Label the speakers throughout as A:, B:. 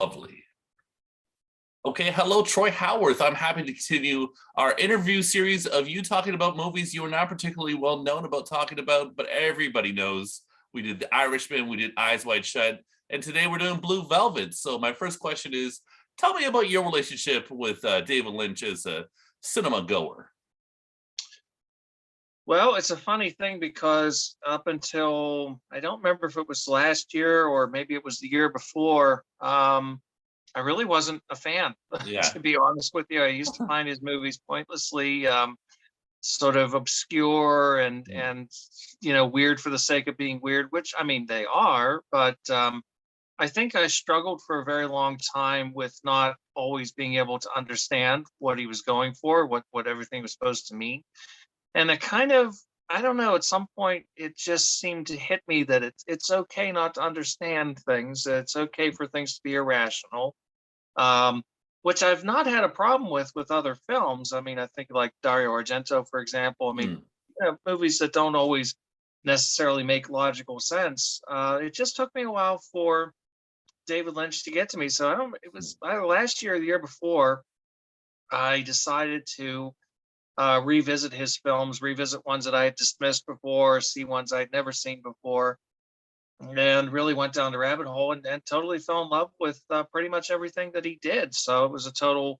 A: Lovely. Okay, hello, Troy Howarth. I'm happy to continue our interview series of you talking about movies you are not particularly well known about talking about, but everybody knows. We did The Irishman, we did Eyes Wide Shut, and today we're doing Blue Velvet. So my first question is, tell me about your relationship with David Lynch as a cinema goer.
B: Well, it's a funny thing because up until I don't remember if it was last year or maybe it was the year before, I really wasn't a fan,
A: Yeah.
B: to be honest with you. I used to find his movies pointlessly sort of obscure and weird for the sake of being weird, which I mean they are, but I think I struggled for a very long time with not always being able to understand what he was going for, what everything was supposed to mean. And it kind of, I don't know, at some point it just seemed to hit me that it's okay not to understand things. It's okay for things to be irrational, which I've not had a problem with other films. I mean, I think like Dario Argento, for example. I mean, movies that don't always necessarily make logical sense. It just took me a while for David Lynch to get to me. So I don't. It was either last year or the year before. I decided to revisit his films, revisit ones that I had dismissed before, see ones I'd never seen before, and really went down the rabbit hole and totally fell in love with pretty much everything that he did. So it was a total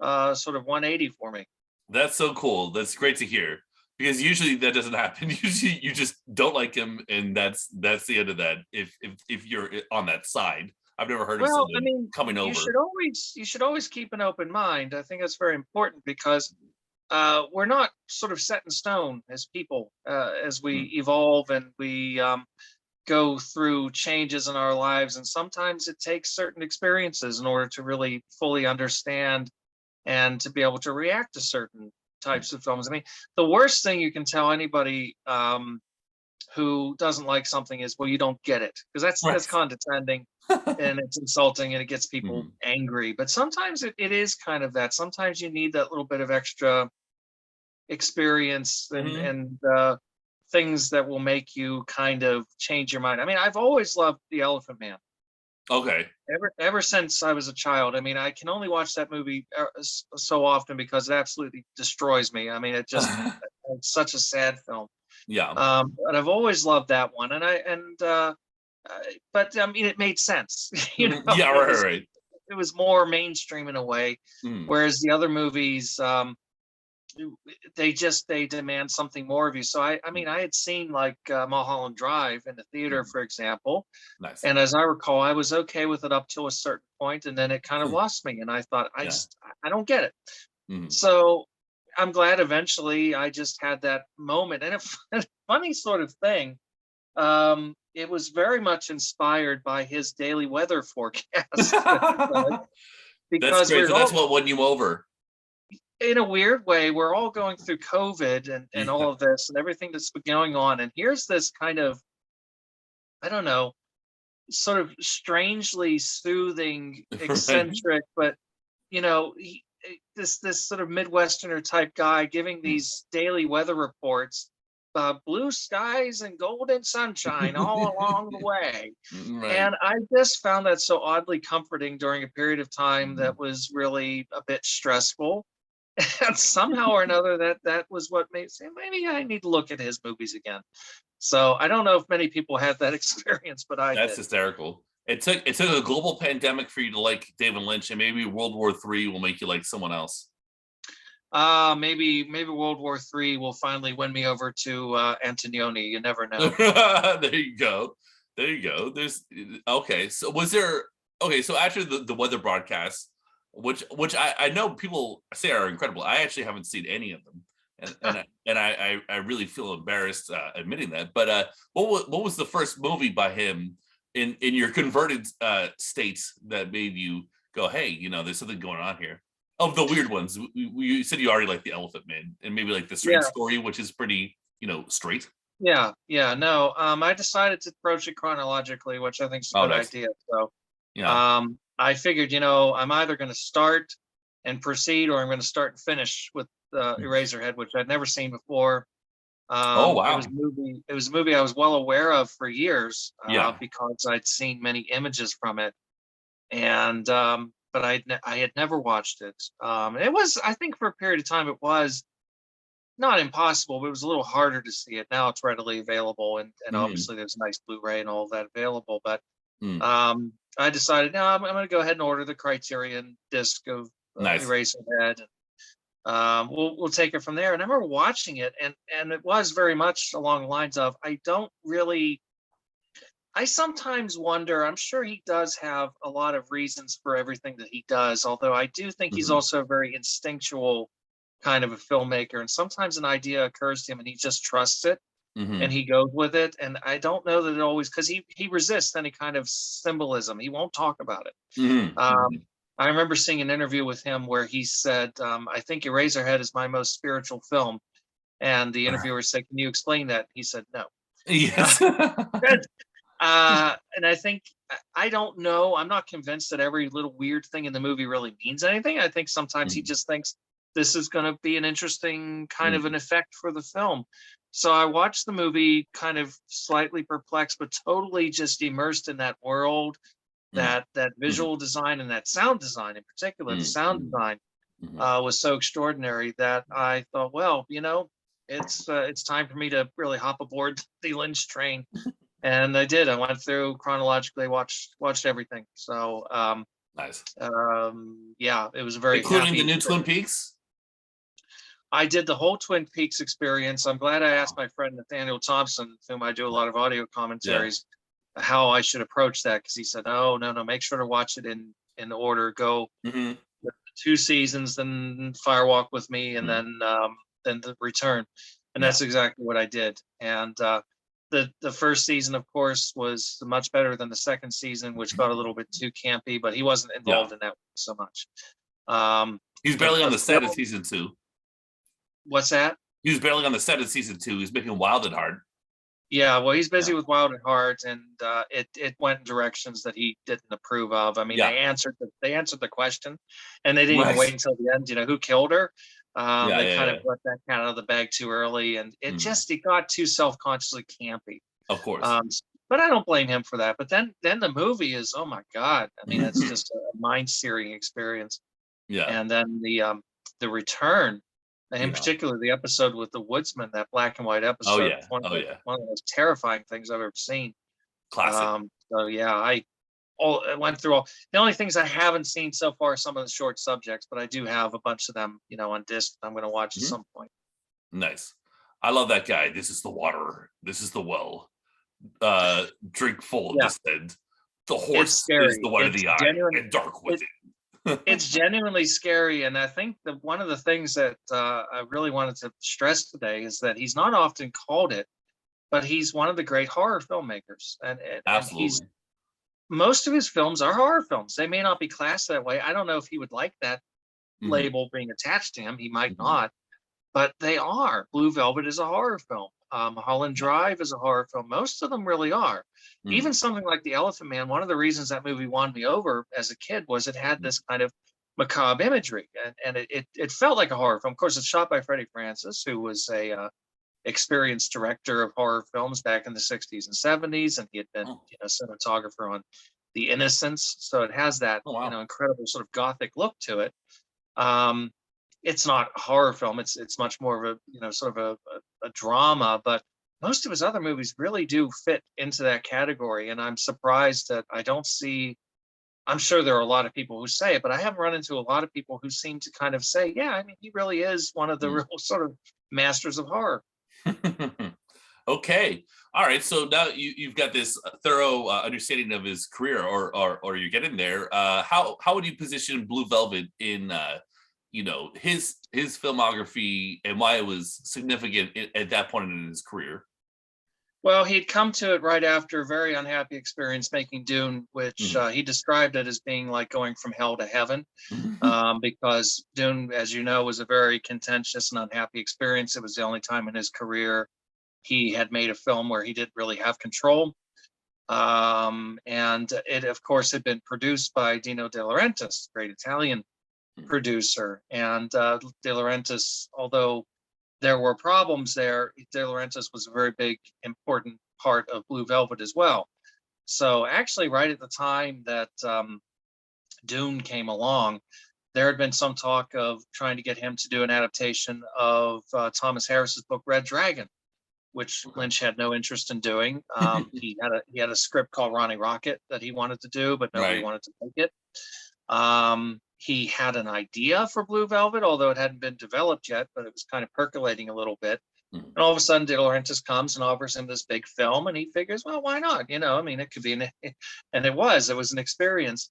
B: sort of 180 for me.
A: That's so cool. That's great to hear. Because usually that doesn't happen. Usually you just don't like him, and that's the end of that. If you're on that side, I've never heard of
B: Well, I
A: someone
B: mean,
A: coming over.
B: you should always keep an open mind. I think that's very important because we're not sort of set in stone as people as we evolve and we go through changes in our lives. And sometimes it takes certain experiences in order to really fully understand and to be able to react to certain types of films. I mean, the worst thing you can tell anybody who doesn't like something is, well, you don't get it, because that's condescending and it's insulting and it gets people angry. But sometimes it is kind of that. Sometimes you need that little bit of extra experience and things that will make you kind of change your mind. I mean, I've always loved The Elephant Man.
A: Okay.
B: Ever since I was a child. I mean, I can only watch that movie so often because it absolutely destroys me. I mean, it's such a sad film.
A: Yeah.
B: But I've always loved that one, but I mean, it made sense.
A: Yeah, right.
B: It was more mainstream in a way, whereas the other movies, they demand something more of you. So I mean, I had seen like Mulholland Drive in the theater, for example.
A: Nice.
B: And as I recall, I was okay with it up till a certain point, and then it kind of lost me. And I thought, I don't get it. So I'm glad eventually I just had that moment. And a funny sort of thing, it was very much inspired by his daily weather forecast.
A: That's great. So that's what won you over.
B: In a weird way, we're all going through COVID and all of this and everything that's been going on. And here's this kind of, I don't know, sort of strangely soothing, eccentric, but this sort of Midwesterner type guy giving these daily weather reports, blue skies and golden sunshine all along the way. And I just found that so oddly comforting during a period of time that was really a bit stressful. And somehow or another, that was what made say maybe I need to look at his movies again. So I don't know if many people had that experience, but I
A: That's
B: did.
A: hysterical. It took a global pandemic for you to like David Lynch, and maybe World War III will make you like someone else.
B: Maybe World War III will finally win me over to Antonioni. You never know.
A: There you go. There's okay. So so after the weather broadcast, which I know people say are incredible. I actually haven't seen any of them, and I really feel embarrassed admitting that. But what was the first movie by him in your converted states that made you go, hey, there's something going on here? Of the weird ones, you said you already like The Elephant Man, and maybe like The Straight Story, which is pretty straight.
B: Yeah, no. I decided to approach it chronologically, which I think is a good idea. So I figured, I'm either going to start and proceed, or I'm going to start and finish with Eraserhead, which I'd never seen before.
A: Oh wow!
B: It was a movie I was well aware of for years, because I'd seen many images from it, and but I had never watched it. It was, I think, for a period of time, it was not impossible, but it was a little harder to see it. Now it's readily available, and
A: Mhm.
B: obviously there's nice Blu-ray and all of that available. But
A: Mm.
B: I decided, no, I'm going to go ahead and order the Criterion disc of
A: Nice.
B: Eraserhead. We'll take it from there. And I remember watching it, and it was very much along the lines of, I don't really. I sometimes wonder. I'm sure he does have a lot of reasons for everything that he does, although I do think he's
A: Mhm.
B: also a very instinctual kind of a filmmaker. And sometimes an idea occurs to him, and he just trusts it and
A: Mhm.
B: he goes with it. And I don't know that it always, because he resists any kind of symbolism. He won't talk about it.
A: Mhm.
B: Um,
A: Mhm.
B: I remember seeing an interview with him where he said, "I think Eraserhead is my most spiritual film." And the interviewer said, "Can you explain that?" He said, "No."
A: Yes.
B: And I think, I don't know. I'm not convinced that every little weird thing in the movie really means anything. I think sometimes he
A: Mhm.
B: just thinks this is going to be an interesting kind of an
A: Mhm.
B: effect for the film. So I watched the movie kind of slightly perplexed, but totally just immersed in that world,
A: Mhm.
B: that
A: Mhm.
B: visual design and that sound design in particular. The
A: Mhm.
B: sound
A: Mhm.
B: design
A: Mhm.
B: was so extraordinary that I thought, well, it's time for me to really hop aboard the Lynch train, and I did. I went through chronologically, watched everything. So
A: Nice.
B: yeah, it was a very
A: Including the
B: happy
A: new Twin
B: experience.
A: Peaks?
B: I did the whole Twin Peaks experience. I'm glad I asked my friend Nathaniel Thompson, with whom I do a lot of audio
A: Yeah.
B: commentaries, how I should approach that, because he said, "No, no, no, make sure to watch it in order. Go
A: Mhm.
B: two seasons, then Firewalk with Me, and
A: Mhm.
B: then the Return." And
A: Yeah.
B: that's exactly what I did. And the first season, of course, was much better than the second season, which got a little bit too campy. But he wasn't
A: Yeah.
B: involved in that so much. Um,
A: He's
B: the
A: barely on
B: the
A: the set of
B: film,
A: season two.
B: what's that?
A: He was barely on the set of season two. He's making Wild at Heart.
B: Yeah, well, he's busy
A: Yeah.
B: with Wild at Heart, and it went in directions that he didn't approve of. I mean,
A: Yeah.
B: they answered the question, and they didn't even wait
A: Right.
B: until the end. Who killed her?
A: Yeah.
B: They
A: Yeah.
B: kind of
A: Yeah.
B: let that cat out of the bag too early, and
A: Mhm.
B: it got too self consciously campy.
A: Of course.
B: Um, but I don't blame him for that. But then the movie is, oh my god! I mean, it's just a mind searing experience.
A: Yeah.
B: And then the Return, and in
A: Yeah.
B: particular the episode with the woodsman, that black and white
A: Oh
B: episode,
A: yeah. Oh yeah.
B: one of the most terrifying things I've ever seen.
A: Classic.
B: So yeah, I went through all the only things I haven't seen so far are some of the short subjects, but I do have a bunch of them, on disc that I'm going to watch at
A: Mhm.
B: some point.
A: Nice. I love that guy. This is the water. This is the well. Drink full of
B: Yeah,
A: this end. The
B: it's
A: horse is the
B: scary.
A: white of
B: It's
A: the eye
B: genuine.
A: and dark
B: It,
A: within.
B: it's genuinely scary, and I think that one of the things that I really wanted to stress today is that he's not often called it, but he's one of the great horror filmmakers, and he's
A: Absolutely.
B: most of his films are horror films. They may not be classed that way. I don't know if he would like that
A: Mhm.
B: label being attached to him. He might
A: Mhm.
B: not, but they are. Blue Velvet is a horror film. Holland
A: Yeah.
B: Drive is a horror film. Most of them really are.
A: Mhm.
B: Even something like The Elephant Man. One of the reasons that movie won me over as a kid was it had
A: Mhm.
B: this kind of macabre imagery, and it felt like a horror film. Of course, it's shot by Freddie Francis, who was a experienced director of horror films back in the 60s and 70s, and he had been,
A: Oh.
B: cinematographer on The Innocents. So it has that,
A: Oh wow.
B: incredible sort of gothic look to it. Um, it's not a horror film. It's much more of a, sort of a drama, but most of his other movies really do fit into that category. And I'm surprised that I don't see. I'm sure there are a lot of people who say it, but I haven't run into a lot of people who seem to kind of say, yeah, I mean, he really is one of the
A: Mhm.
B: real sort of masters of horror.
A: Okay. All right. So now you've got this thorough understanding of his career, or you're getting there. How would you position Blue Velvet in his filmography and why it was significant at that point in his career?
B: Well, he'd come to it right after a very unhappy experience making Dune, which
A: Mhm.
B: he described it as being like going from hell to heaven, because Dune, as you know, was a very contentious and unhappy experience. It was the only time in his career he had made a film where he didn't really have control. And it, of course, had been produced by Dino De Laurentiis, great Italian producer. And De Laurentiis, although there were problems there, De Laurentiis was a very big, important part of Blue Velvet as well. So actually, right at the time that Dune came along, there had been some talk of trying to get him to do an adaptation of Thomas Harris's book Red Dragon, which Lynch had no interest in doing. He had a script called Ronnie Rocket that he wanted to do, but nobody
A: Right.
B: wanted to take it. He had an idea for Blue Velvet, although it hadn't been developed yet, but it was kind of percolating a little bit.
A: Mhm.
B: And all of a sudden, De Laurentiis comes and offers him this big film, and he figures, well, why not? I mean, it could be and it was an experience.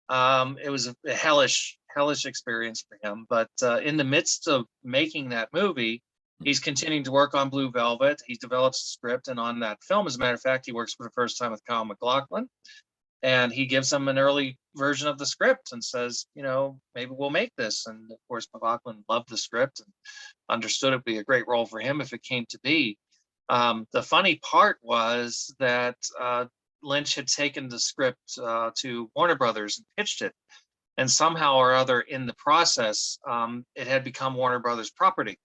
B: It was a hellish experience for him. But in the midst of making that movie, he's continuing to work on Blue Velvet. He develops a script, and on that film, as a matter of fact, he works for the first time with Kyle MacLachlan, and he gives him an early version of the script and says, maybe we'll make this. And of course, MacLachlan loved the script and understood it'd be a great role for him if it came to be. The funny part was that Lynch had taken the script to Warner Brothers and pitched it. And somehow or other in the process, it had become Warner Brothers property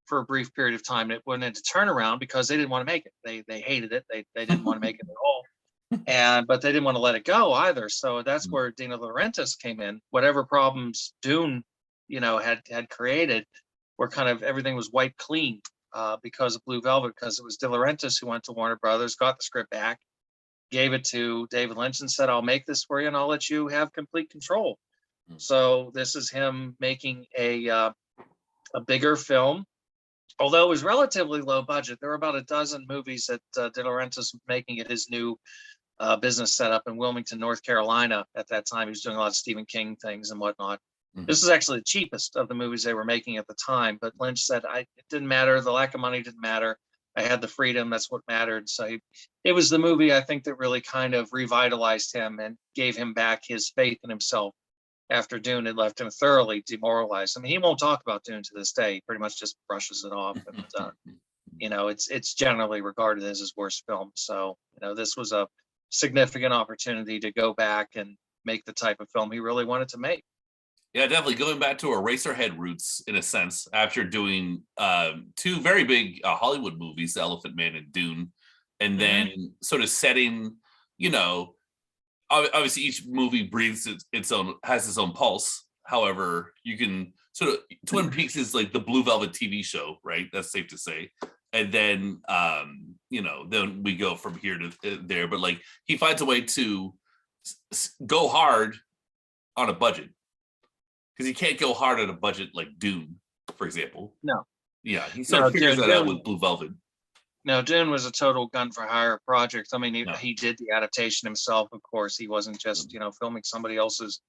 B: for a brief period of time. It went into turnaround because they didn't want to make it. They hated it. They didn't want to make it at all. But they didn't want to let it go either. So that's where De Laurentiis came in. Whatever problems Dune, had created, where kind of everything was wiped clean because of Blue Velvet, because it was De Laurentiis who went to Warner Brothers, got the script back, gave it to David Lynch and said, I'll make this for you and I'll let you have complete control. So this is him making a bigger film. Although it was relatively low budget, there were about a dozen movies that De Laurentiis was making at his new business setup in Wilmington, North Carolina. At that time, he was doing a lot of Stephen King things and whatnot. Mm-hmm. This is actually the cheapest of the movies they were making at the time. But Lynch said, it didn't matter. The lack of money didn't matter. I had the freedom. That's what mattered. So it was the movie, I think, that really kind of revitalized him and gave him back his faith in himself after Dune had left him thoroughly demoralized. I mean, he won't talk about Dune to this day. He pretty much just brushes it off. And, it's generally regarded as his worst film. So, this was a significant opportunity to go back and make the type of film he really wanted to make.
A: Yeah, definitely going back to Eraserhead roots in a sense, after doing two very big Hollywood movies, The Elephant Man and Dune, and then sort of setting, obviously each movie breathes its own, has its own pulse. However, you can sort of, Twin Peaks is like the Blue Velvet TV show, right? That's safe to say. And then, then we go from here to there. But like, he finds a way to go hard on a budget, because he can't go hard on a budget like Dune, for example.
B: No.
A: Yeah, he sort of figures that out with Blue Velvet.
B: No, Dune was a total gun for hire project. I mean, he did the adaptation himself, of course. He wasn't just, filming somebody else's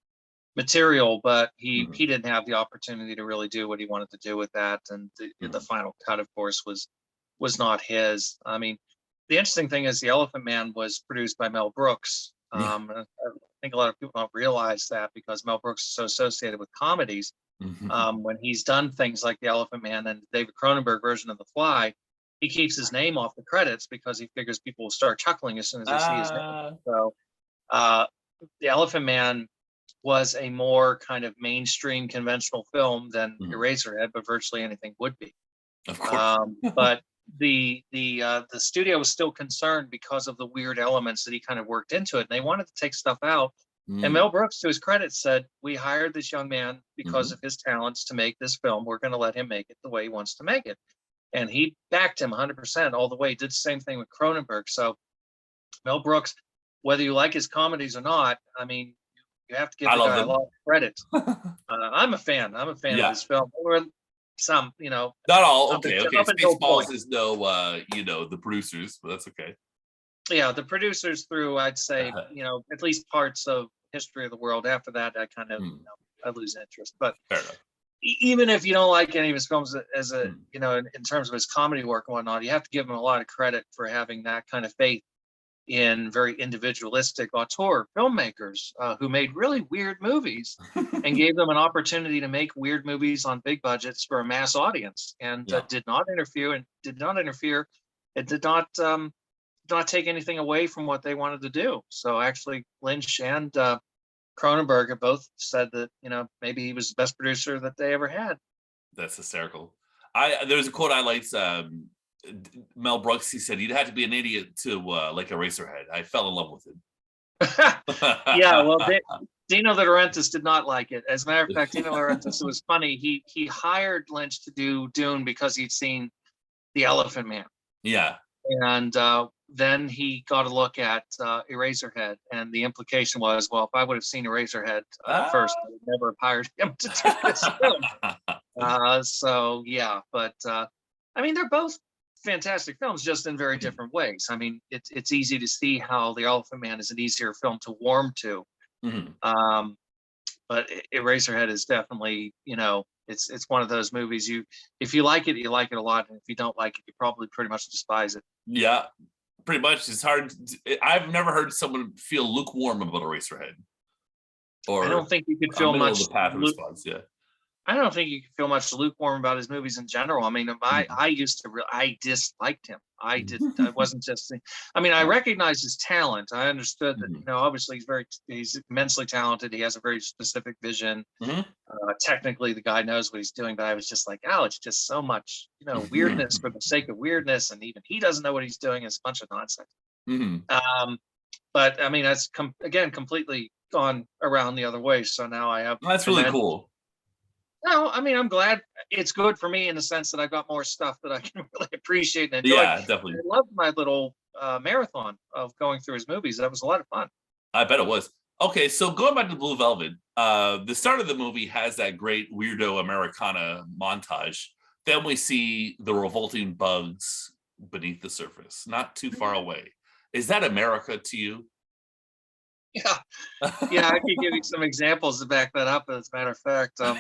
B: material, but he didn't have the opportunity to really do what he wanted to do with that. And the final cut, of course, was not his. I mean, the interesting thing is The Elephant Man was produced by Mel Brooks. I think a lot of people don't realize that, because Mel Brooks is so associated with comedies. When he's done things like The Elephant Man and David Cronenberg version of The Fly, he keeps his name off the credits because he figures people will start chuckling as soon as they see his name. So The Elephant Man was a more kind of mainstream conventional film than Eraserhead, but virtually anything would be.
A: Of course.
B: But the studio was still concerned because of the weird elements that he kind of worked into it, and they wanted to take stuff out. And Mel Brooks, to his credit, said, we hired this young man because of his talents to make this film. We're going to let him make it the way he wants to make it. And he backed him 100% all the way. Did the same thing with Cronenberg. So Mel Brooks, whether you like his comedies or not, I mean, you have to give the guy a lot of credit. I'm a fan. I'm a fan of his film. Or some,
A: not all. Okay. Spaceballs is no, the producers, but that's okay.
B: Yeah, the producers through, I'd say, at least parts of History of the World. After that, I kind of, I lose interest. But
A: fair enough.
B: Even if you don't like any of his films as a, in terms of his comedy work and whatnot, you have to give him a lot of credit for having that kind of faith in very individualistic auteur filmmakers who made really weird movies and gave them an opportunity to make weird movies on big budgets for a mass audience, and did not interfere. It did not take anything away from what they wanted to do. So actually, Lynch and Cronenberg have both said that, maybe he was the best producer that they ever had.
A: That's hysterical. There's a quote I liked. Mel Brooks, he said, you'd have to be an idiot to like Eraserhead. I fell in love with it.
B: Yeah, well, Dino De Laurentiis did not like it. As a matter of fact, Dino De Laurentiis, it was funny. He hired Lynch to do Dune because he'd seen The Elephant Man,
A: Yeah.
B: and then he got a look at Eraserhead, and the implication was, well, if I would have seen Eraserhead
A: Ah.
B: first, I would never have hired him to do this film. So yeah, but I mean, they're both fantastic films, just in very different ways. I mean, it's easy to see how The Elephant Man is an easier film to warm to.
A: Mhm.
B: But Eraserhead is definitely, it's one of those movies if you like it, you like it a lot, and if you don't like it, you probably pretty much despise it.
A: Yeah, pretty much. It's hard. I've never heard someone feel lukewarm about Eraserhead
B: I
A: or
B: don't think you could
A: a
B: feel
A: middle of
B: much
A: the path response. Yeah.
B: I don't think you can feel much lukewarm about his movies in general. I mean,
A: Mhm.
B: I used to, I disliked him. I
A: Mhm.
B: wasn't just, I mean, I recognized his talent. I understood that,
A: Mhm.
B: obviously he's immensely talented. He has a very specific vision.
A: Mhm.
B: Technically, the guy knows what he's doing, but I was just like, oh, it's just so much, weirdness for
A: Mhm.
B: the sake of weirdness. And even he doesn't know what he's doing. It's a bunch of nonsense.
A: Mhm.
B: Um, but I mean, that's again, completely gone around the other way. So now I have
A: That's really
B: tremendous.
A: cool.
B: No, I mean, I'm glad it's good for me in the sense that I've got more stuff that I can really appreciate and enjoy.
A: Yeah,
B: I
A: definitely.
B: loved my little marathon of going through his movies. That was a lot of fun.
A: I bet it was. Okay, so going back to Blue Velvet, the start of the movie has that great weirdo Americana montage. Then we see the revolting bugs beneath the surface, not too far away. Is that America to you?
B: Yeah, yeah, I could give you some examples to back that up. As a matter of fact,
A: I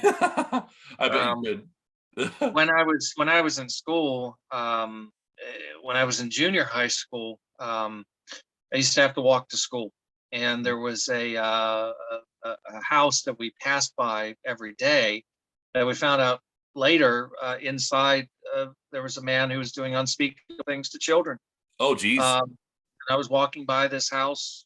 A: bet you
B: um,
A: could.
B: when I was in school, when I was in junior high school, I used to have to walk to school, and there was a house that we passed by every day that we found out later inside there was a man who was doing unspeakable things to children.
A: Oh, geez.
B: And I was walking by this house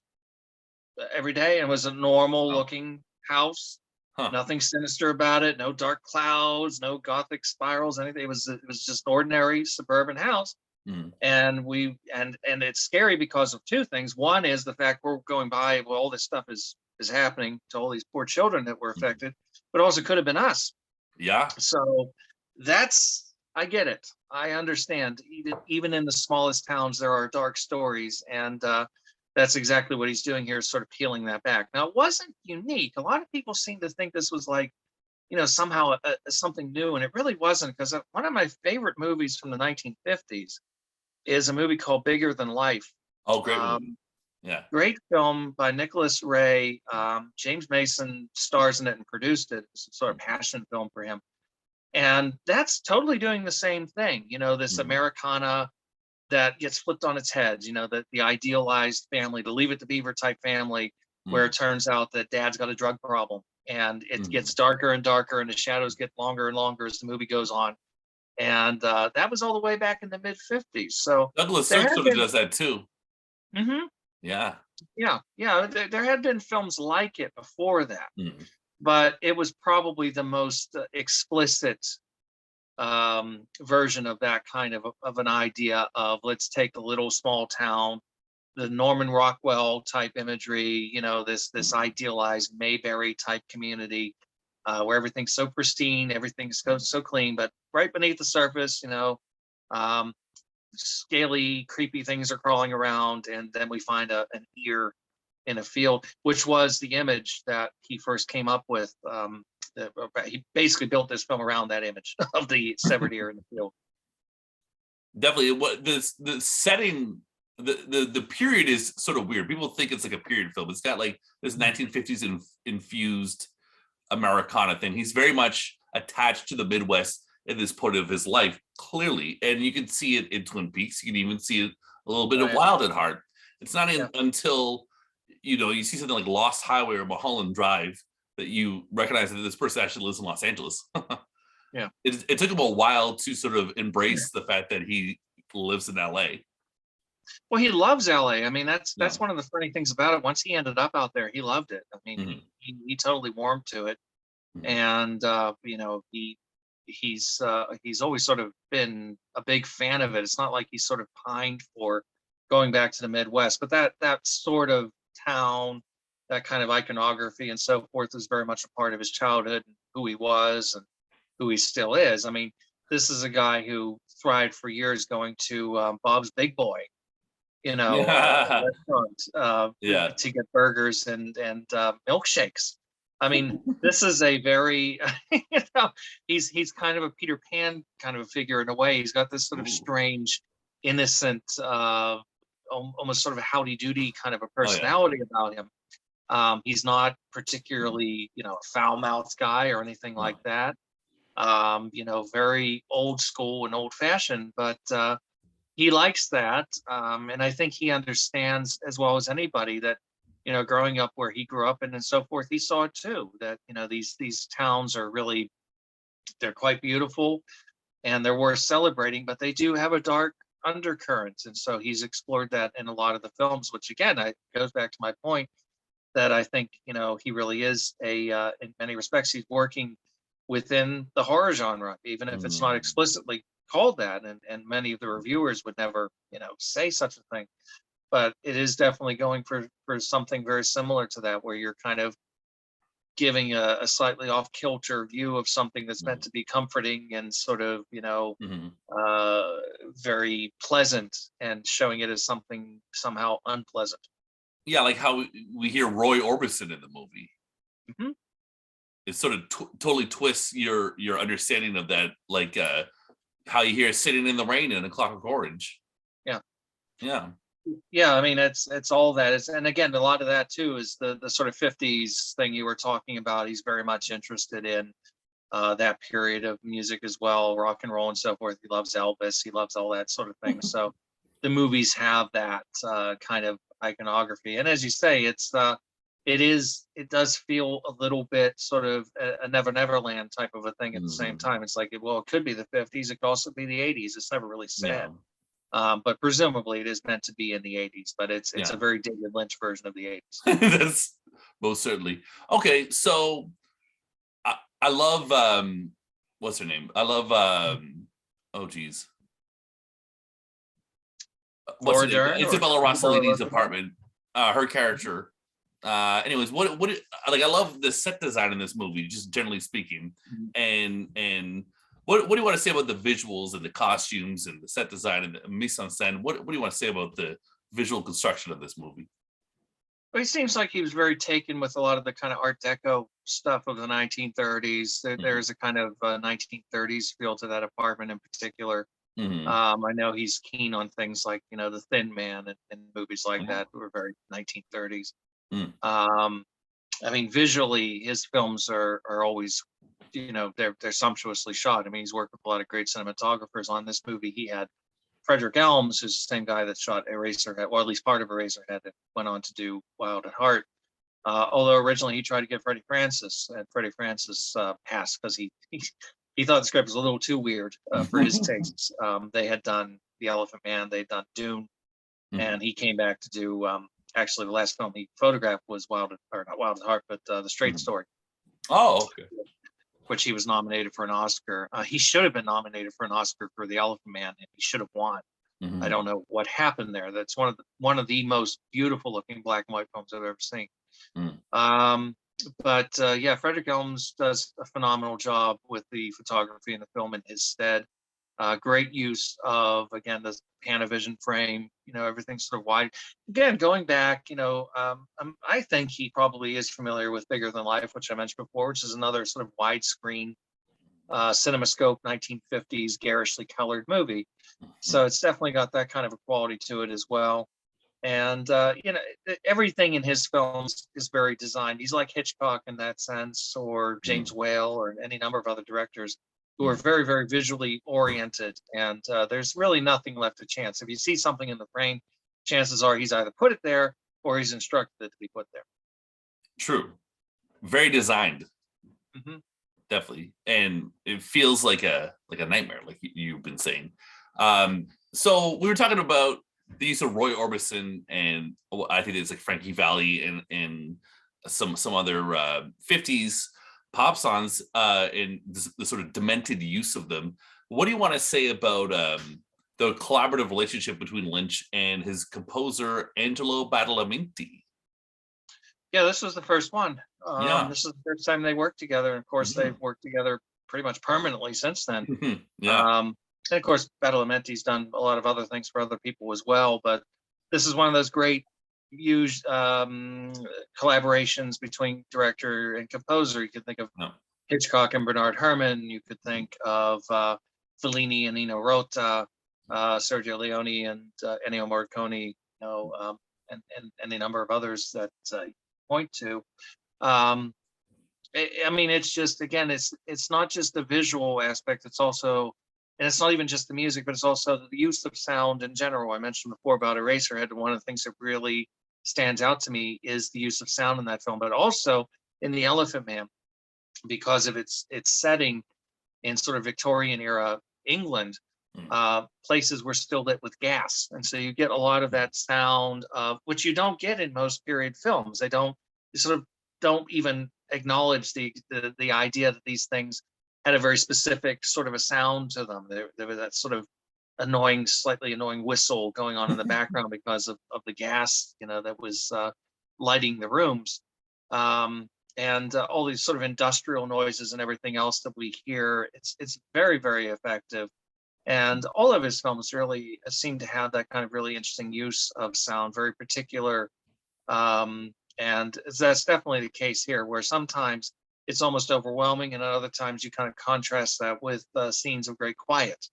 B: every day, and it was a normal
A: Oh,
B: looking house.
A: huh.
B: Nothing sinister about it. No dark clouds. No gothic spirals. Anything. It was just an ordinary suburban house.
A: Mm,
B: And and it's scary because of two things. One is the fact we're going by, well, all this stuff is happening to all these poor children that were
A: mm.
B: affected, but also could have been us.
A: Yeah.
B: So I get it. I understand. Even in the smallest towns, there are dark stories, and that's exactly what he's doing here, is sort of peeling that back. Now, it wasn't unique. A lot of people seem to think this was like, somehow something new, and it really wasn't, because one of my favorite movies from the 1950s is a movie called Bigger Than Life.
A: Oh, great movie.
B: Um,
A: Yeah.
B: Great film by Nicholas Ray. James Mason stars in it and produced it. It's a sort of passion film for him. And that's totally doing the same thing. This
A: Mm,
B: Americana that gets flipped on its head, the idealized family, the Leave It to Beaver type family, where
A: mm,
B: it turns out that dad's got a drug problem. And it
A: mm.
B: gets darker and darker, and the shadows get longer and longer as the movie goes on. And that was all the way back in the mid 50s. So
A: Douglas
B: there
A: Sirk
B: had
A: sort of
B: been,
A: does that too.
B: mhm,
A: Yeah.
B: yeah, yeah, there had been films like it before that,
A: Mm,
B: but it was probably the most explicit version of that kind of an idea of, let's take a little small town, the Norman Rockwell type imagery, this
A: mm.
B: idealized Mayberry type community, where everything's so pristine, everything's so clean, but right beneath the surface, um, scaly, creepy things are crawling around, and then we find an ear in a field, which was the image that he first came up with. He basically built this film around that image of the severed ear in the field.
A: Definitely. What this the setting the period is sort of weird. People think it's like a period film. It's got like this 1950s infused Americana thing. He's very much attached to the Midwest in this point of his life, clearly. And you can see it in Twin Peaks. You can even see it a little bit
B: Oh
A: of
B: yeah,
A: Wild at Heart. It's not
B: yeah,
A: until you see something like Lost Highway or Mulholland Drive that you recognize that this person actually lives in Los Angeles.
B: yeah.
A: It took him a while to sort of embrace the fact that he lives in LA.
B: Well, he loves LA. I mean, that's
A: Yeah.
B: that's one of the funny things about it. Once he ended up out there, he loved it. I mean,
A: Mhm,
B: he totally warmed to it,
A: mhm,
B: and he's always sort of been a big fan of it. It's not like he's sort of pined for going back to the Midwest, but that sort of town that kind of iconography and so forth is very much a part of his childhood, and who he was and who he still is. I mean, this is a guy who thrived for years going to Bob's Big Boy,
A: Yeah.
B: restaurant,
A: Yeah.
B: to get burgers and milkshakes. I mean, this is a very, he's kind of a Peter Pan kind of a figure in a way. He's got this sort of
A: Ooh.
B: strange, innocent, almost sort of a howdy doody kind of a
A: Oh yeah.
B: personality about him. He's not particularly, a foul mouthed guy or anything like that. Very old school and old fashioned, but he likes that. And I think he understands as well as anybody that, growing up where he grew up and so forth, he saw it too, that, these towns are really, they're quite beautiful and they're worth celebrating, but they do have a dark undercurrent. And so he's explored that in a lot of the films, which again, goes back to my point that I think, he really is in many respects, he's working within the horror genre, even if it's not explicitly called that. And many of the reviewers would never, say such a thing. But it is definitely going for something very similar to that, where you're kind of giving a slightly off kilter view of something that's meant to be comforting and sort of, very pleasant, and showing it as something somehow unpleasant.
A: Yeah, like how we hear Roy Orbison in the movie.
B: Mhm.
A: It sort of totally twists your understanding of that, like how you hear Sitting in the Rain and A Clockwork Orange.
B: Yeah.
A: Yeah.
B: Yeah, I mean, it's all that. And again, a lot of that too is the sort of 50s thing you were talking about. He's very much interested in that period of music as well, rock and roll and so forth. He loves Elvis. He loves all that sort of thing. So the movies have that kind of iconography. And as you say, it does feel a little bit sort of a Never Never Land type of a thing at the same time. It's like, well, it could be the 50s. It could also be the 80s. It's never really said. But presumably it is meant to be in the 80s, but it's a very David Lynch version of the 80s.
A: That's most certainly. Okay, so I love what's her name? I love oh geez. What's her name?
B: Dern
A: Isabella Rossellini's apartment. Her character. Anyways, what like I love the set design in this movie, just generally speaking. And what do you want to say about the visuals and the costumes and the set design and the mise en scène? What do you want to say about the visual construction of this movie?
B: Well, he seems like he was very taken with a lot of the kind of Art Deco stuff of the 1930s. There's a kind of 1930s feel to that apartment in particular. I know he's keen on things like, The Thin Man and movies like that who were very 1930s. I mean, visually, his films are always, they're sumptuously shot. I mean, he's worked with a lot of great cinematographers. On this movie, he had Frederick Elms, who's the same guy that shot Eraserhead, or at least part of Eraserhead, that went on to do Wild at Heart. Although originally he tried to get Freddie Francis, and Freddie Francis passed because he thought the script was a little too weird for his tastes. They had done The Elephant Man, they'd done Dune, and he came back to do. Actually, the last film he photographed was not Wild at Heart, but The Straight Story.
A: Oh, okay.
B: Which he was nominated for an Oscar. He should have been nominated for an Oscar for The Elephant Man, and he should have won. I don't know what happened there. That's one of the most beautiful looking black and white films I've ever seen. But Frederick Elms does a phenomenal job with the photography in the film in his stead. Great use of, again, the Panavision frame, everything's sort of wide. Again, going back, I think he probably is familiar with Bigger Than Life, which I mentioned before, which is another sort of widescreen CinemaScope 1950s garishly colored movie. So it's definitely got that kind of a quality to it as well. And, everything in his films is very designed. He's like Hitchcock in that sense, or James Whale, or any number of other directors who are very, very visually oriented. And there's really nothing left to chance. If you see something in the frame, chances are he's either put it there or he's instructed it to be put there.
A: True. Very designed. Definitely. And it feels like a nightmare, like you've been saying. So we were talking about the use of Roy Orbison, and I think it's like Frankie Valli and some other 50s pop songs in the sort of demented use of them. What do you want to say about the collaborative relationship between Lynch and his composer Angelo Badalamenti?
B: Yeah, this was the first one.
A: Yeah.
B: This is the first time they worked together, and of course
A: Mhm.
B: they've worked together pretty much permanently since then.
A: Yeah.
B: Um, and of course, Badalamenti's done a lot of other things for other people as well, but this is one of those great used collaborations between director and composer. You could think of
A: No.
B: Hitchcock and Bernard Herrmann. You could think of Fellini and Nino Rota, Sergio Leone and Ennio Morricone, and any number of others that point to. Um, I mean, it's just, again, it's not just the visual aspect. It's also, and it's not even just the music, but it's also the use of sound in general. I mentioned before about Eraserhead, and one of the things that really stands out to me is the use of sound in that film, but also in The Elephant Man, because of its setting in sort of Victorian era England.
A: Mm.
B: Places were still lit with gas, and so you get a lot of that sound, which you don't get in most period films. They sort of don't even acknowledge the idea that these things had a very specific sort of a sound to them. There was that sort of annoying, slightly annoying whistle going on in the background because of the gas, that was lighting the rooms. And all these sort of industrial noises and everything else that we hear. It's very, very effective. And all of his films really seem to have that kind of really interesting use of sound, very particular. And that's definitely the case here, where sometimes it's almost overwhelming, and at other times you kind of contrast that with scenes of great quiet,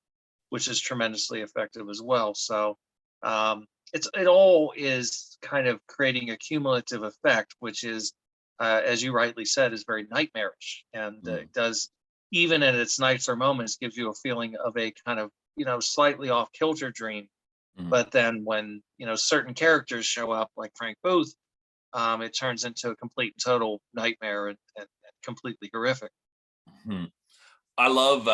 B: which is tremendously effective as well. So it all is kind of creating a cumulative effect, which is, as you rightly said, is very nightmarish, and it does, even at its nicer moments, gives you a feeling of a kind of slightly off kilter dream.
A: Mm.
B: But then when certain characters show up, like Frank Booth, it turns into a complete total nightmare, and completely horrific.
A: Mhm. I love.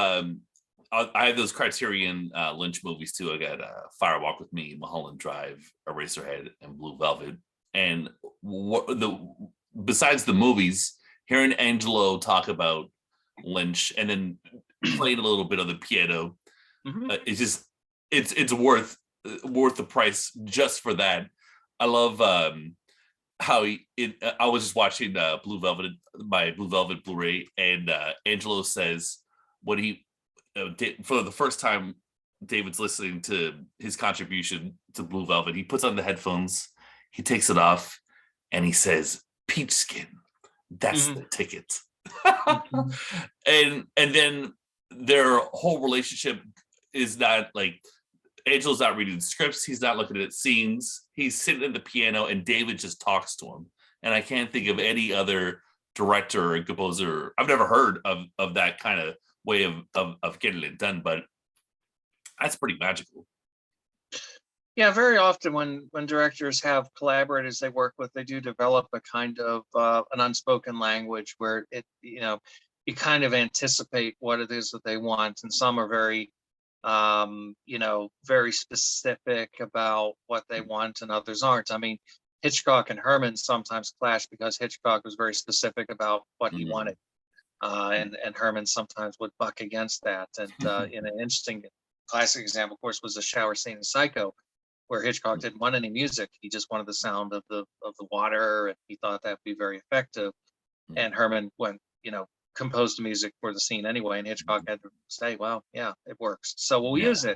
A: I have those Criterion Lynch movies too. I got Fire Walk with Me, Mulholland Drive, Eraserhead, and Blue Velvet. And besides the movies, hearing Angelo talk about Lynch and then playing a little bit of the piano,
B: Mhm.
A: it's just it's worth the price just for that. I love how I was just watching Blue Velvet, my Blue Velvet Blu-ray, and Angelo says when he for the first time David's listening to his contribution to Blue Velvet, he puts on the headphones, he takes it off, and he says, "Peach skin, that's
B: Mhm.
A: the ticket."
B: Mhm.
A: And then their whole relationship is not like Angelo's not reading scripts. He's not looking at scenes. He's sitting at the piano, and David just talks to him. And I can't think of any other director or composer. I've never heard of that kind of way of getting it done, but that's pretty magical.
B: Yeah, very often when directors have collaborators they work with, they do develop a kind of an unspoken language where you kind of anticipate what it is that they want, and some are very very specific about what they want, and others aren't. I mean, Hitchcock and Herman sometimes clash because Hitchcock was very specific about what he
A: Mm.
B: wanted, and Herman sometimes would buck against that. And in an interesting classic example, of course, was the shower scene in Psycho, where Hitchcock didn't want any music. He just wanted the sound of the water, and he thought that'd be very effective. And Herman went, composed the music for the scene anyway, and Hitchcock had to say, "Well, yeah, it works, so we'll
A: Yeah.
B: use it."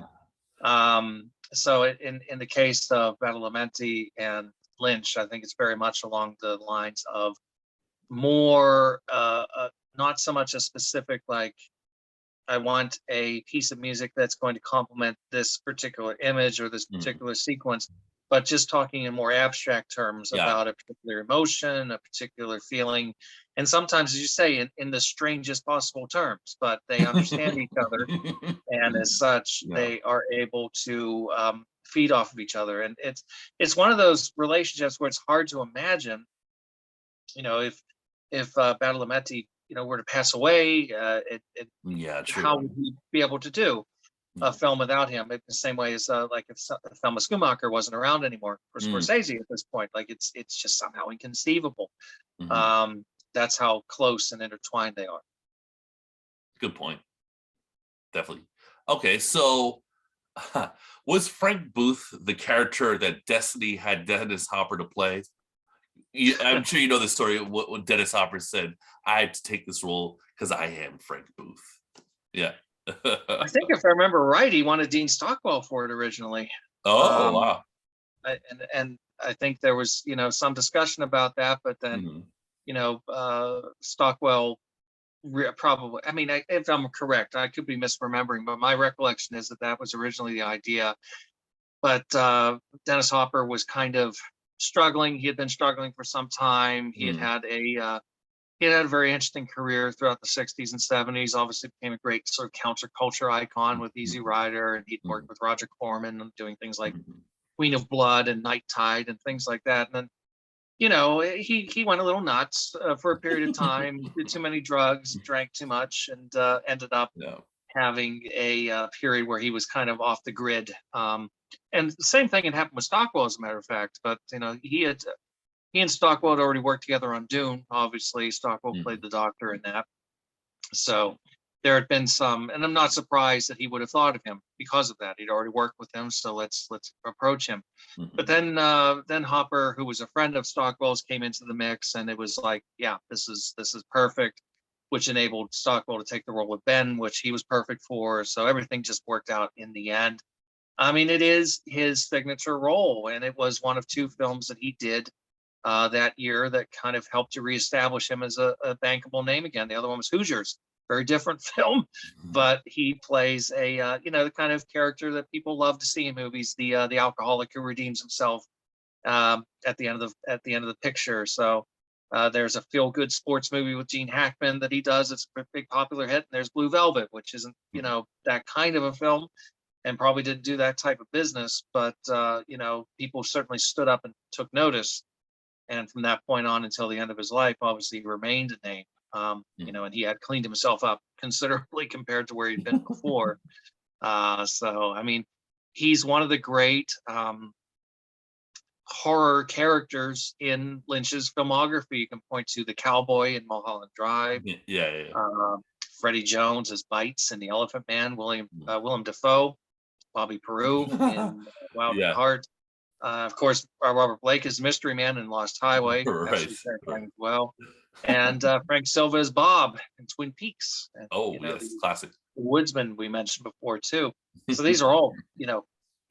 B: So in the case of Badalamenti and Lynch, I think it's very much along the lines of more, not so much a specific, like, I want a piece of music that's going to complement this particular image or this
A: Mm.
B: particular sequence, but just talking in more abstract terms
A: Yeah.
B: about a particular emotion, a particular feeling, and sometimes, as you say, in the strangest possible terms, but they understand each other, and as such,
A: Yeah.
B: they are able to feed off of each other. And it's one of those relationships where it's hard to imagine, if Badalamenti, were to pass away,
A: Yeah,
B: how
A: true.
B: would we be able to do a
A: Mm.
B: film without him? In the same way as like if Thelma Schumacher wasn't around anymore for
A: Mm.
B: Scorsese at this point, like it's just somehow inconceivable.
A: Mhm.
B: Um, that's how close and intertwined they are.
A: Good point. Definitely. Okay, so was Frank Booth the character that Destiny had Dennis Hopper to play? I'm sure you know the story. What Dennis Hopper said, I had to take this role because I am Frank Booth. Yeah.
B: I think if I remember right, he wanted Dean Stockwell for it originally.
A: Oh
B: Um,
A: wow.
B: and I think there was, some discussion about that, but then,
A: Mhm.
B: Stockwell probably, I mean, if I'm correct, I could be misremembering, but my recollection is that that was originally the idea. But Dennis Hopper was kind of struggling. He had been struggling for some time.
A: Mhm.
B: He had a very interesting career throughout the 60s and 70s. Obviously became a great sort of counterculture icon with Easy
A: Mhm.
B: Rider, and he'd worked
A: Mhm.
B: with Roger Corman and doing things like
A: Mhm.
B: Queen of Blood and Night Tide and things like that. And then, he went a little nuts for a period of time, did too many drugs, drank too much, and ended up
A: Yeah.
B: having a period where he was kind of off the grid. And the same thing had happened with Stockwell, as a matter of fact. But he and Stockwell had already worked together on Dune. Obviously, Stockwell played
A: Mhm.
B: the Doctor in that. So there had been some, and I'm not surprised that he would have thought of him because of that. He'd already worked with him, so let's approach him. But
A: Mhm.
B: then Hopper, who was a friend of Stockwell's, came into the mix, and it was like, yeah, this is perfect, which enabled Stockwell to take the role of Ben, which he was perfect for. So everything just worked out in the end. I mean, it is his signature role, and it was one of two films that he did that year that kind of helped to reestablish him as a bankable name again. The other one was Hoosiers, very different film,
A: Mhm.
B: but he plays the kind of character that people love to see in movies, the alcoholic who redeems himself at the end of the picture. So there's a feel good sports movie with Gene Hackman that he does. It's a big popular hit. And there's Blue Velvet, which isn't
A: Mhm.
B: that kind of a film, and probably didn't do that type of business, but people certainly stood up and took notice. And from that point on until the end of his life, obviously he remained a name. And he had cleaned himself up considerably compared to where he'd been before. So I mean, he's one of the great horror characters in Lynch's filmography. You can point to the cowboy in Mulholland Drive,
A: Yeah. Yeah. Yeah.
B: uh, Freddie Jones as Bites in The Elephant Man,
A: Mhm.
B: Willem Dafoe, Bobby Peru in Wild at
A: Yeah.
B: Heart. Of course, Robert Blake is Mystery Man in Lost Highway,
A: Right.
B: absolutely
A: Right.
B: terrifying as well. And Frank Silva is Bob in Twin Peaks, and
A: Oh yes,
B: the
A: classic.
B: woodsman we mentioned before too. So these are all,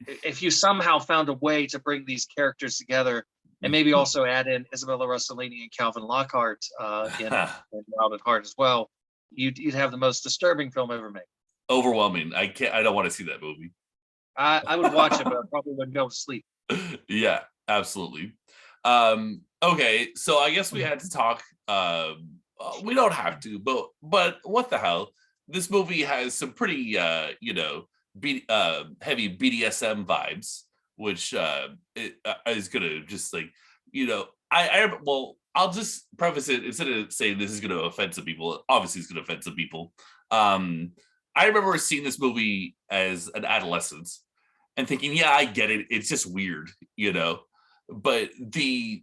B: if you somehow found a way to bring these characters together, and maybe also add in Isabella Rossellini and Calvin Lockhart in Wild at Heart as well, you'd have the most disturbing film ever made.
A: Overwhelming. I can't. I don't want to see that movie.
B: I would watch it, but I probably wouldn't go to sleep.
A: Yeah, absolutely. Okay, so I guess we had to talk. We don't have to, but what the hell? This movie has some pretty, heavy BDSM vibes, which is gonna just like, well, I'll just preface it instead of saying this is gonna offend some people. Obviously, it's gonna offend some people. Um, I remember seeing this movie as an adolescent and thinking, yeah, I get it. It's just weird, you know. But the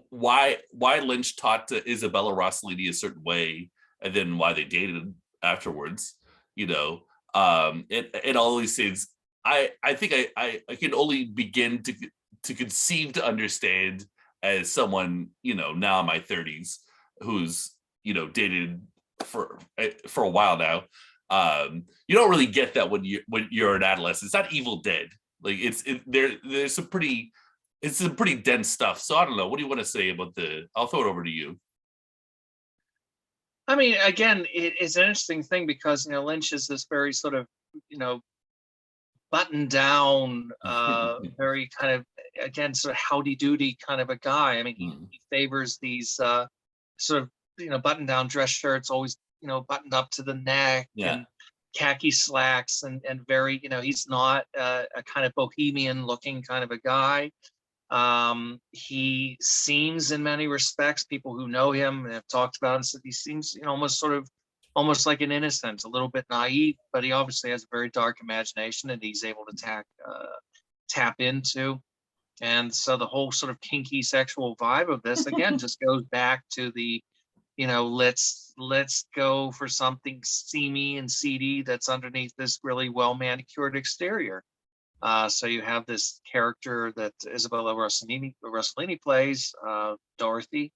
A: why Lynch talked to Isabella Rossellini a certain way, and then why they dated afterwards, you know, and all these things. I think I can only begin to conceive to understand as someone, now in my 30s who's dated for a while now. You don't really get that when you're an adolescent. It's not Evil Dead. Like there's some pretty it's some pretty dense stuff. So I don't know. What do you want to say about the? I'll throw it over to you.
B: I mean, again, it's an interesting thing because Lynch is this very sort of you know buttoned down, very kind of, again, sort of howdy doody kind of a guy. I mean, he favors these sort of button down dress shirts, always buttoned up to the neck,
A: Yeah.
B: and khaki slacks, and very he's not a kind of bohemian looking kind of a guy. He seems, in many respects, people who know him and have talked about him said he seems, almost like an innocent, a little bit naive, but he obviously has a very dark imagination and he's able to tap into. And so the whole sort of kinky sexual vibe of this again just goes back to the, let's go for something steamy and seedy that's underneath this really well manicured exterior. So you have this character that Isabella Rossellini plays, Dorothy,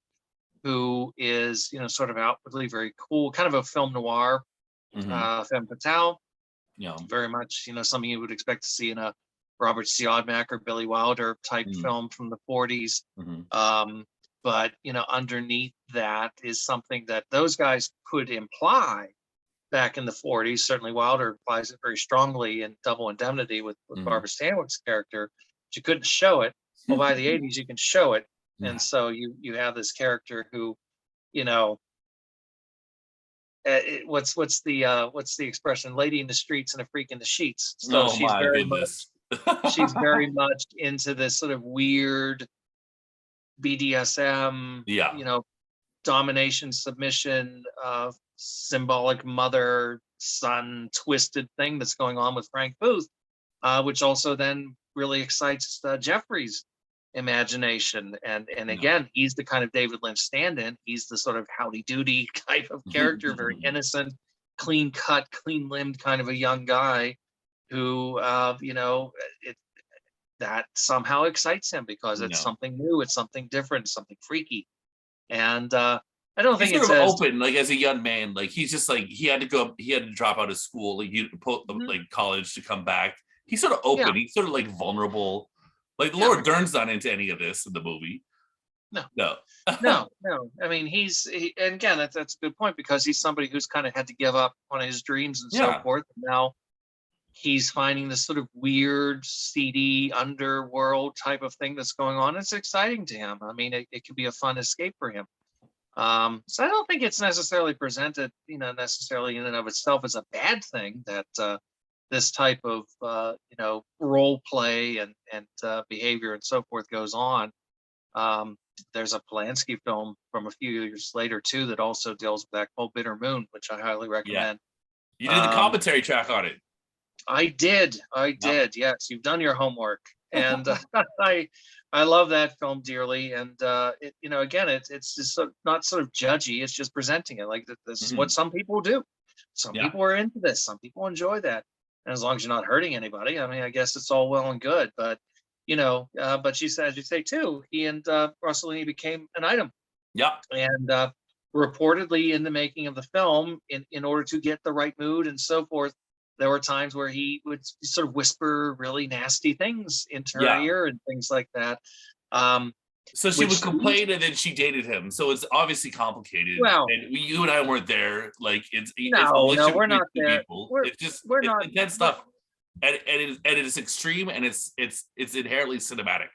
B: who is, sort of outwardly very cool, kind of a film noir,
A: Hmm.
B: femme fatale,
A: Yeah.
B: very much, something you would expect to see in a Robert Siodmak or Billy Wilder type
A: Mm-hmm.
B: film from the 40s.
A: Mm-hmm.
B: But, underneath that is something that those guys could imply back in the 40s. Certainly Wilder implies it very strongly in Double Indemnity with Barbara Stanwyck's character, but you couldn't show it. Well, by the 80s, you can show it. And
A: Yeah.
B: so you have this character who, what's the expression? Lady in the streets and a freak in the sheets. So
A: Oh my goodness.
B: she's very much into this sort of weird BDSM,
A: Yeah.
B: domination, submission, symbolic mother son twisted thing that's going on with Frank Booth, which also then really excites Jeffrey's imagination. And
A: No.
B: again, he's the kind of David Lynch stand-in. He's the sort of howdy doody type of character, very innocent, clean cut, clean limbed kind of a young guy who, that somehow excites him because it's
A: No.
B: something new, it's something different, something freaky. And I don't
A: He's
B: think
A: sort
B: it's
A: of
B: as
A: open, like as a young man, like he's just like he had to drop out of school, like college to come back. He's sort of
B: yeah,
A: open. He's sort of like vulnerable. Like
B: yeah,
A: Laura Dern's not into any of this in the movie.
B: no,
A: No.
B: no. I mean, and again, that's a good point because he's somebody who's kind of had to give up on his dreams and so
A: Yeah.
B: forth. And now he's finding this sort of weird, seedy underworld type of thing that's going on. It's exciting to him. I mean, it could be a fun escape for him. So I don't think it's necessarily presented, necessarily in and of itself as a bad thing that this type of, role play and behavior and so forth goes on. There's a Polanski film from a few years later too that also deals with that called Bitter Moon, which I highly
A: Yeah.
B: recommend.
A: You did the
B: Um,
A: commentary track on it.
B: I did.
A: Yep.
B: Yes, you've done your homework, and I love that film dearly. And again, it's just not sort of judgy. It's just presenting it like this is what some people do. Some
A: Yeah.
B: people are into this. Some people enjoy that. And as long as you're not hurting anybody, I mean, I guess it's all well and good. But but she said, as you say too, he and Rossellini became an item,
A: Yeah.
B: and reportedly in the making of the film, in order to get the right mood and so forth, there were times where he would sort of whisper really nasty things into her
A: Yeah.
B: ear and things like that. Um,
A: So she would
B: which
A: complain, and then she dated him. So it's obviously complicated.
B: well,
A: And you and I weren't there. Like it's a
B: no,
A: relationship
B: we're
A: between
B: not
A: two
B: there.
A: people.
B: We're
A: It's
B: we're not.
A: intense stuff, and it is extreme, and it's inherently cinematic.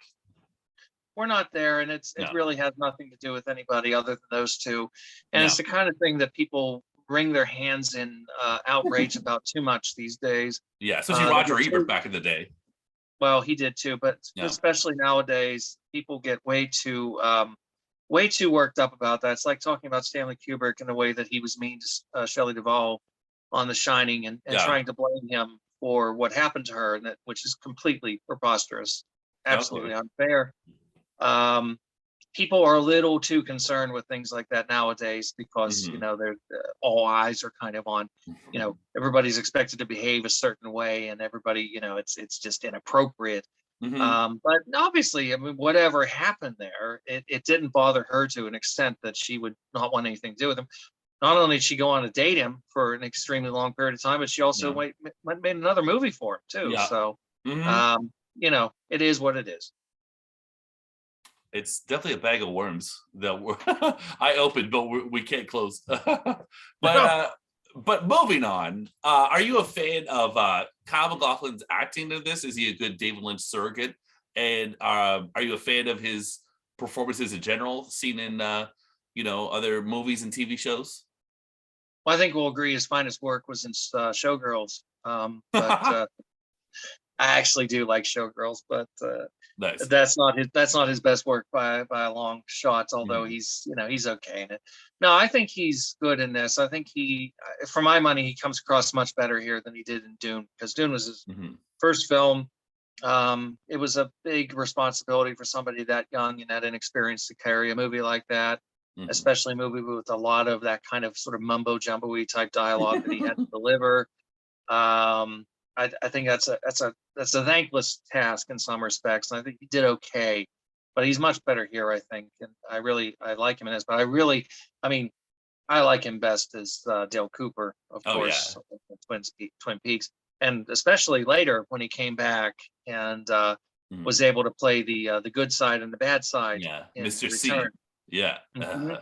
B: We're not there, and it
A: No.
B: really has nothing to do with anybody other than those two. And
A: No.
B: it's the kind of thing that people wring their hands in outrage about too much these days.
A: Yeah. Especially
B: They
A: Roger
B: get
A: Ebert
B: too,
A: back in the day.
B: well, he did too, but
A: Yeah.
B: especially nowadays, people get way too worked up about that. It's like talking about Stanley Kubrick in the way that he was mean to Shelley Duvall on The Shining, and
A: Yeah.
B: trying to blame him for what happened to her, and which is completely preposterous, absolutely
A: Okay.
B: unfair. Um, People are a little too concerned with things like that nowadays because they're all eyes are kind of on, everybody's expected to behave a certain way, and everybody, it's just inappropriate. But obviously, I mean, whatever happened there, it didn't bother her to an extent that she would not want anything to do with him. Not only did she go on to date him for an extremely long period of time, but she also
A: Yeah.
B: made another movie for him too.
A: Yeah.
B: So, it is what it is.
A: It's definitely a bag of worms that I opened, but we can't close. But moving on, are you a fan of Kyle MacLachlan's acting in this? Is he a good David Lynch surrogate? And are you a fan of his performances in general, seen in other movies and TV shows?
B: Well, I think we'll agree his finest work was in Showgirls. But I actually do like Showgirls, but
A: Nice.
B: that's not his best work by a long shot. Although he's okay in it. No, I think he's good in this. I think for my money, he comes across much better here than he did in Dune, because Dune was his first film. It was a big responsibility for somebody that young and that inexperienced to carry a movie like that, especially a movie with a lot of that kind of sort of mumbo jumbo-y type dialogue that he had to deliver. I think that's a thankless task in some respects, and I think he did okay, but he's much better here, I think, and I like him in this, but I mean, I like him best as Dale Cooper, of
A: Oh yeah.
B: course, Twin Peaks, and especially later when he came back and was able to play the good side and the bad side
A: Yeah,
B: in
A: Mr. C.
B: Return.
A: Yeah.
B: Mhm.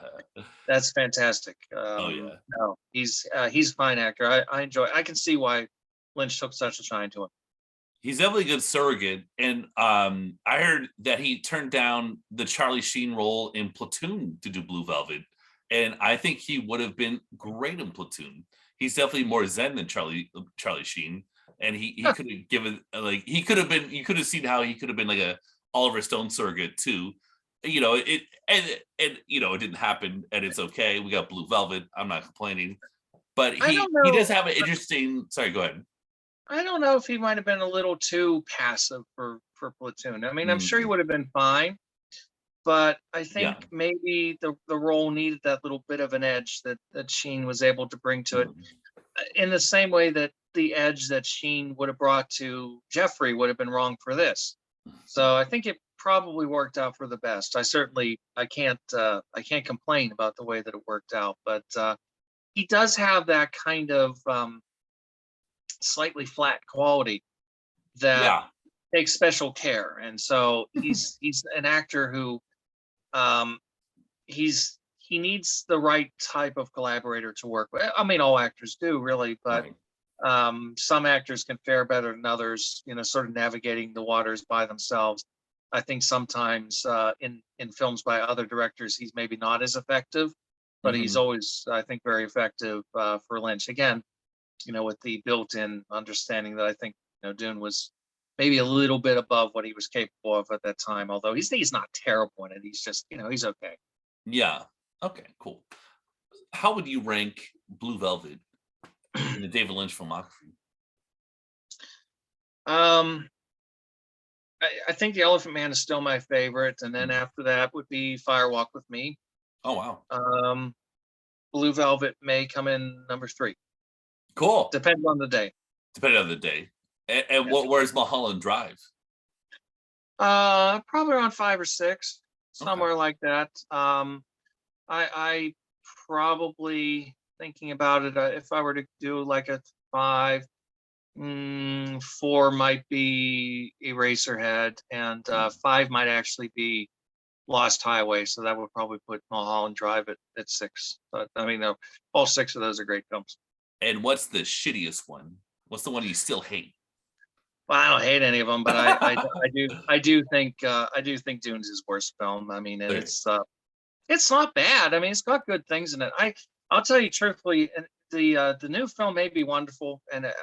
B: That's fantastic.
A: Oh yeah.
B: No, he's a fine actor. I enjoy. I can see why Lynch took such a shine to him.
A: He's definitely a good surrogate. And I heard that he turned down the Charlie Sheen role in Platoon to do Blue Velvet. And I think he would have been great in Platoon. He's definitely more zen than Charlie Sheen. And he could have given like he could have been you could have seen how he could have been like a Oliver Stone surrogate too. You know, and you know, it didn't happen and it's okay. We got Blue Velvet. I'm not complaining. But
B: I don't
A: he does
B: know.
A: have an interesting sorry, go ahead.
B: I don't know if he might have been a little too passive for Platoon. I mean, I'm sure he
A: Mm,
B: would have been fine, but I
A: yeah.
B: think maybe the role needed that little bit of an edge that Sheen was able to bring to it,
A: Mm.
B: in the same way that the edge that Sheen would have brought to Jeffrey would have been wrong for this. So I think it probably worked out for the best. I can't complain about the way that it worked out, but he does have that kind of slightly flat quality that
A: Yeah.
B: takes special care, and so he's an actor who um, he needs the right type of collaborator to work with. I mean, all actors do really, but
A: Right.
B: some actors can fare better than others. You know, sort of navigating the waters by themselves. I think sometimes in films by other directors, he's maybe not as effective, but he's
A: Mhm.
B: always, I think, very effective for Lynch. Again, you know, with the built-in understanding that I think, you know, Dune was maybe a little bit above what he was capable of at that time. Although he's not terrible in it. He's just, you know, he's okay.
A: Yeah. Okay, cool. How would you rank Blue Velvet in the David Lynch filmography?
B: um, I think The Elephant Man is still my favorite, and then
A: Mm.
B: after that would be Fire Walk with Me.
A: Oh, wow.
B: Um, Blue Velvet may come in number three.
A: Cool.
B: Depends on the day.
A: Depending on the day. And
B: Yeah.
A: where's Mulholland Drive?
B: Probably around five or six,
A: Okay.
B: somewhere like that. I probably thinking about it. If I were to do like a five, four might be Eraserhead, and
A: Mm.
B: five might actually be Lost Highway. So that would probably put Mulholland Drive at six. But I mean, all six of those are great films.
A: And what's the shittiest one? What's the one you still hate?
B: Well, I don't hate any of them, but I do think Dune's his worst film. I mean, and
A: Okay.
B: it's not bad. I mean, it's got good things in it. I'll tell you truthfully, and the new film may be wonderful, and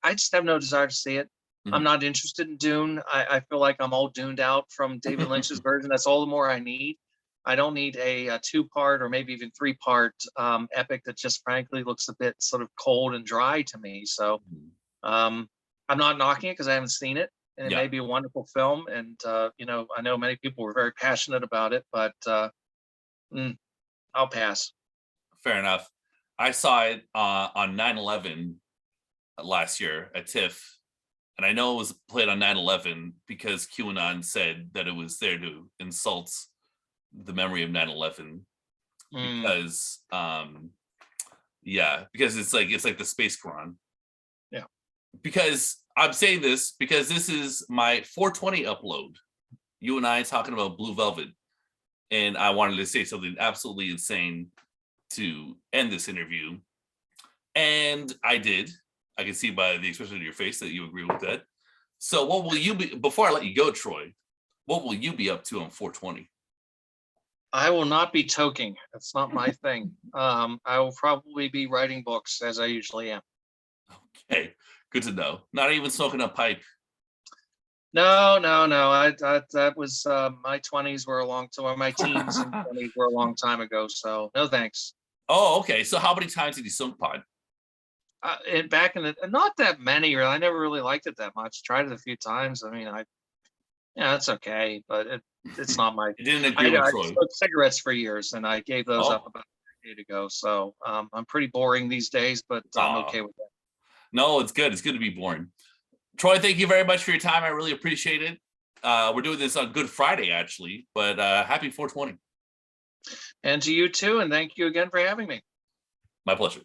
B: I just have no desire to see it. I'm
A: Mhm.
B: not interested in Dune. I feel like I'm all duned out from David Lynch's version. That's all the more I need. I don't need a two-part or maybe even three-part epic that just frankly looks a bit sort of cold and dry to me. So um, I'm not knocking it because I haven't seen it, and it
A: Yeah,
B: may be a wonderful film. And you know, I know many people were very passionate about it, but mm, I'll pass.
A: fair enough. I saw it on 9/11 last year at TIFF, and I know it was played on 9/11 because QAnon said that it was there to insult the memory of 9/11
B: Mm,
A: because yeah, because it's like the space Quran.
B: yeah.
A: Because I'm saying this because this is my 420 upload. You and I talking about Blue Velvet, and I wanted to say something absolutely insane to end this interview, and I did. I can see by the expression of your face that you agree with that. So, what will you be before I let you go, Troy? What will you be up to on 420?
B: I will not be toking. That's not my thing. I will probably be writing books as I usually am.
A: Okay, good to know. Not even smoking a pipe.
B: No, no, no. That was my 20s were a long time. Or my teens and 20s were a long time ago. So no thanks.
A: Oh, okay. So, how many times did you smoke pot?
B: And back in the not that many. Really, I never really liked it that much. Tried it a few times. I mean, yeah, it's okay, but it's not my.
A: I didn't agree with
B: I
A: Troy.
B: smoked cigarettes for years, and I gave those up
A: Oh,
B: about a decade ago. So I'm pretty boring these days, but I'm okay with that.
A: no, it's good. It's good to be boring. Troy, thank you very much for your time. I really appreciate it. We're doing this on Good Friday, actually, but happy 420.
B: And to you too, and thank you again for having me.
A: My pleasure.